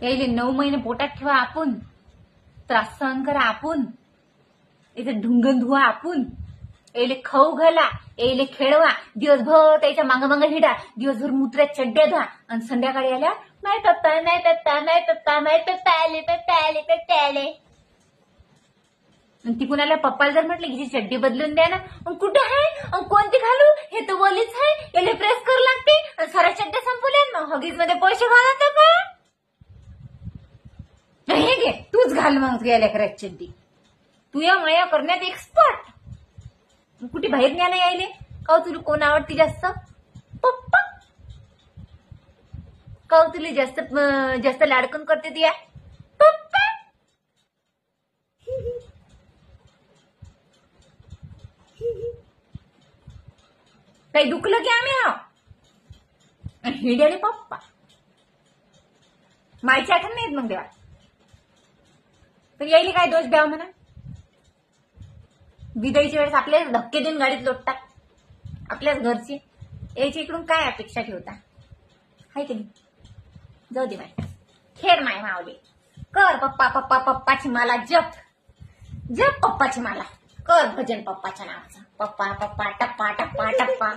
यायले 9 महिने पोटात ठेवा आपण, त्रास सहन करा आपण, इथे ढुंगण धुवा आपण, यायले खाऊ घाला, यायले खेळवा, दिवसभर त्याच्या मागं हिडा, दिवसभर मुत्र्यात चड्ड्या धुवा आणि संध्याकाळी आल्या नाही तत्ता नाही तत्ता नाही तत्ता नाही तत्ता आले तत्ता आले तत्ता आले. ती कुणाला पप्पाला जर म्हटलं की चड्डी बदलून द्या ना, कुठे आहे कोणती घालू, हे तर वलीच आहे, याला प्रेस करू लागते आणि साऱ्या चड्ड्या संपवल्या, मग हगीज मध्ये पैसे घालत का? हे घे तूच घाल मग तुझ्या लेकराची चड्डी, तू या माया करण्यात एक्सपर्ट. कुठे बाहेर न्या नाही यायले का? तुला कोण आवडते जास्त? पप्पा का तुला जास्त जास्त लाडकन करते ती? पप्पा काही दुखलं की आम्ही हा हिड्याने पप्पा मायची आठवण नाहीत मग देवा. तर यायला काय दोष द्यावा म्हणा? विदाईच्या वेळेस आपल्याला धक्के देऊन गाडीत लोटतात, आपल्याच घरची. यायची इकडून काय अपेक्षा ठेवता? हाय की नाही? जाऊ दे माय, खेळ माय मावले, कर पप्पा पप्पा पप्पाची माला जप जप, पप्पाची माला कर, भजन पप्पाच्या नावाचं, पप्पा पप्पा टप्पा टप्पा टप्पा.